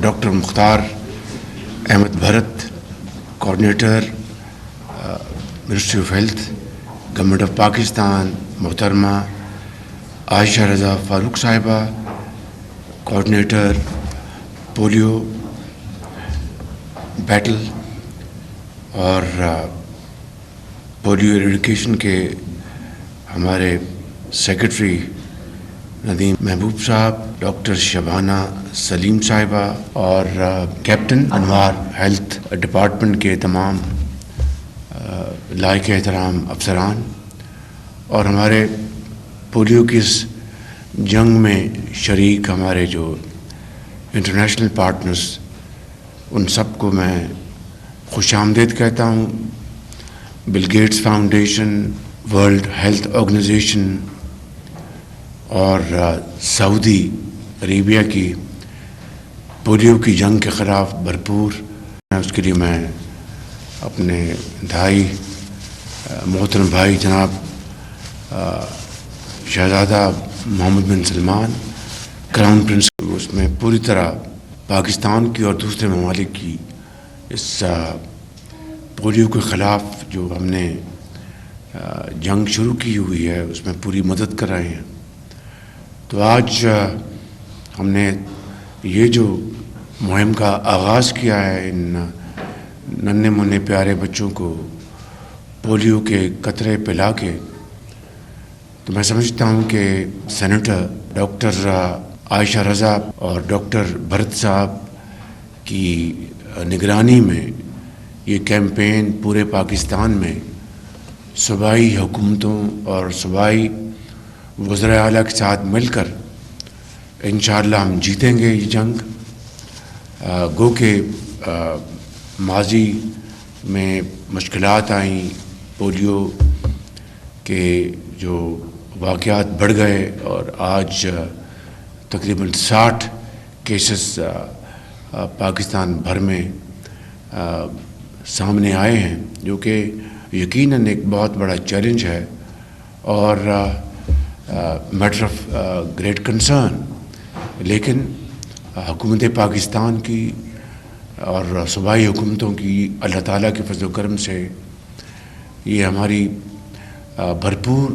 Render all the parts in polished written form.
Doctor Mukhtar Ahmed Bharat, coordinator ministry of health government of Pakistan, محترمہ Ayesha Raza Farooq Sahiba, coordinator polio battle, اور polio eradication کے ہمارے سیکرٹری ندیم محبوب صاحب، ڈاکٹر شبانہ سلیم صاحبہ، اور کیپٹن انوار، ہیلتھ ڈپارٹمنٹ کے تمام لائق احترام افسران، اور ہمارے پولیو کی اس جنگ میں شریک ہمارے جو انٹرنیشنل پارٹنرز، ان سب کو میں خوش آمدید کہتا ہوں۔ Bill Gates Foundation, World Health Organization اور سعودی عربیہ کی پولیو کی جنگ کے خلاف بھرپور، اس کے لیے میں اپنے انتہائی محترم بھائی جناب شہزادہ محمد بن سلمان کراؤن پرنس، اس میں پوری طرح پاکستان کی اور دوسرے ممالک کی اس پولیو کے خلاف جو ہم نے جنگ شروع کی ہوئی ہے اس میں پوری مدد کر رہے ہیں۔ تو آج ہم نے یہ جو مہم کا آغاز کیا ہے، ان ننھے منھے پیارے بچوں کو پولیو کے قطرے پلا کے، تو میں سمجھتا ہوں کہ سینیٹر ڈاکٹر عائشہ رضا اور ڈاکٹر بھرت صاحب کی نگرانی میں یہ کیمپین پورے پاکستان میں صوبائی حکومتوں اور صوبائی وزراء اعلیٰ کے ساتھ مل کر انشاءاللہ ہم جیتیں گے یہ جنگ۔ گو کہ ماضی میں مشکلات آئیں، پولیو کے جو واقعات بڑھ گئے، اور آج تقریباً 60 کیسز پاکستان بھر میں سامنے آئے ہیں، جو کہ یقیناً ایک بہت بڑا چیلنج ہے اور میٹر آف گریٹ کنسرن۔ لیکن حکومت پاکستان کی اور صوبائی حکومتوں کی اللہ تعالیٰ کے فضل و کرم سے یہ ہماری بھرپور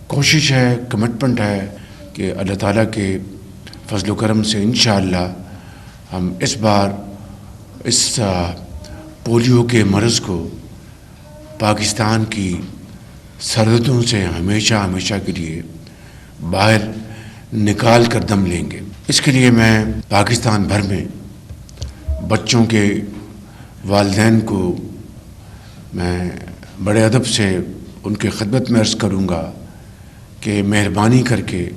کوشش ہے، کمٹمنٹ ہے کہ اللہ تعالیٰ کے فضل و کرم سے انشاءاللہ ہم اس بار اس پولیو کے مرض کو پاکستان کی سرحدوں سے ہمیشہ کے لیے باہر نکال کر دم لیں گے۔ اس کے لیے میں پاکستان بھر میں بچوں کے والدین کو میں بڑے ادب سے ان کے خدمت میں عرض کروں گا کہ مہربانی کر کے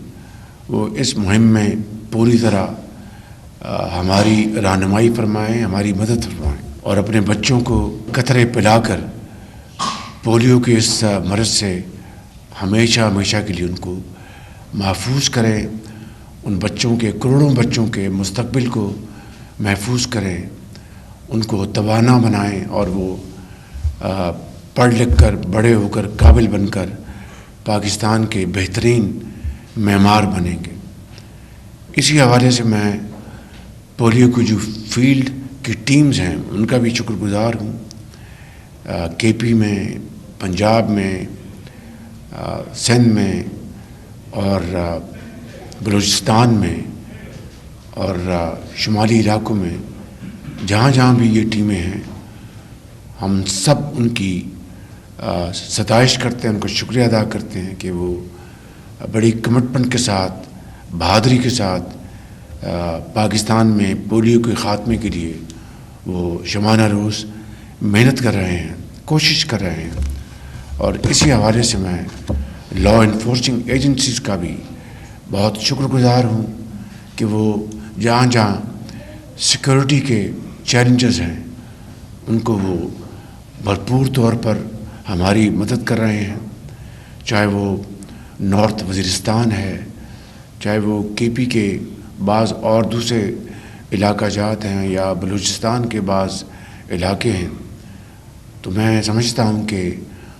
وہ اس مہم میں پوری طرح ہماری رہنمائی فرمائیں، ہماری مدد فرمائیں، اور اپنے بچوں کو قطرے پلا کر پولیو کے اس مرض سے ہمیشہ کے لیے ان کو محفوظ کریں، ان بچوں کے کروڑوں بچوں کے مستقبل کو محفوظ کریں، ان کو توانا بنائیں، اور وہ پڑھ لکھ کر بڑے ہو کر قابل بن کر پاکستان کے بہترین معمار بنیں گے۔ اسی حوالے سے میں پولیو کی جو فیلڈ کی ٹیمز ہیں ان کا بھی شکر گزار ہوں۔ کے پی میں، پنجاب میں، سندھ میں، اور بلوچستان میں، اور شمالی علاقوں میں، جہاں بھی یہ ٹیمیں ہیں، ہم سب ان کی ستائش کرتے ہیں، ان کا شکریہ ادا کرتے ہیں کہ وہ بڑی کمٹمنٹ کے ساتھ، بہادری کے ساتھ پاکستان میں پولیو کے خاتمے کے لیے وہ شبانہ روز محنت کر رہے ہیں، کوشش کر رہے ہیں۔ اور اسی حوالے سے میں لا انفورسنگ ایجنسیز کا بھی بہت شکر گزار ہوں کہ وہ جہاں سیکورٹی کے چیلنجز ہیں ان کو وہ بھرپور طور پر ہماری مدد کر رہے ہیں، چاہے وہ نارتھ وزیرستان ہے، چاہے وہ کے پی کے بعض اور دوسرے علاقہ جات ہیں، یا بلوچستان کے بعض علاقے ہیں۔ تو میں سمجھتا ہوں کہ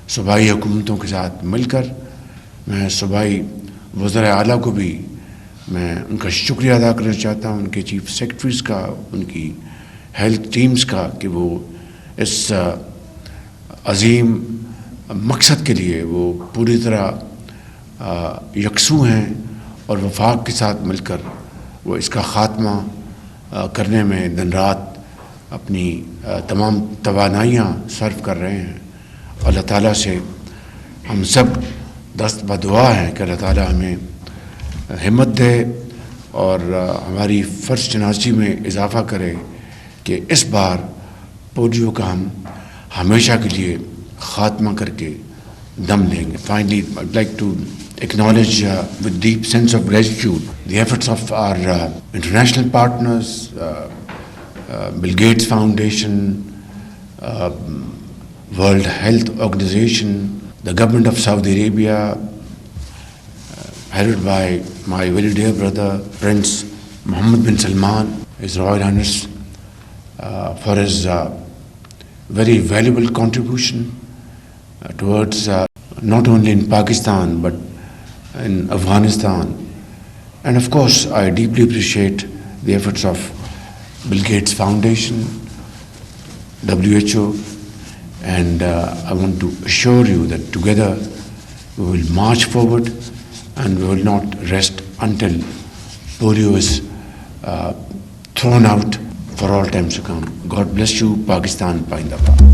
صوبائی حکومتوں کے ساتھ مل کر میں صوبائی وزراء اعلیٰ کو بھی میں ان کا شکریہ ادا کرنا چاہتا ہوں، ان کے چیف سیکرٹریز کا، ان کی ہیلتھ ٹیمز کا، کہ وہ اس عظیم مقصد کے لیے وہ پوری طرح یکسو ہیں اور وفاق کے ساتھ مل کر وہ اس کا خاتمہ کرنے میں دن رات اپنی تمام توانائیاں صرف کر رہے ہیں۔ اللہ تعالیٰ سے ہم سب دست بدعا ہیں کہ اللہ تعالیٰ ہمیں ہمت دے اور ہماری فرض شناسی میں اضافہ کرے کہ اس بار پولیو کا ہم ہمیشہ کے لیے خاتمہ کر کے دم لیں گے۔ Finally, I'd like to acknowledge with deep sense of gratitude the efforts of our international partners, Bill Gates Foundation, World Health Organization, the government of Saudi Arabia, headed by my very dear brother Prince Mohammed bin Salman, His Royal Highness, for his very valuable contribution towards not only in Pakistan but in Afghanistan. And of course, I deeply appreciate the efforts of Bill Gates Foundation, WHO, and I want to assure you that together we will march forward and we will not rest until polio is thrown out for all times to come. God bless you, Pakistan, Paindaba.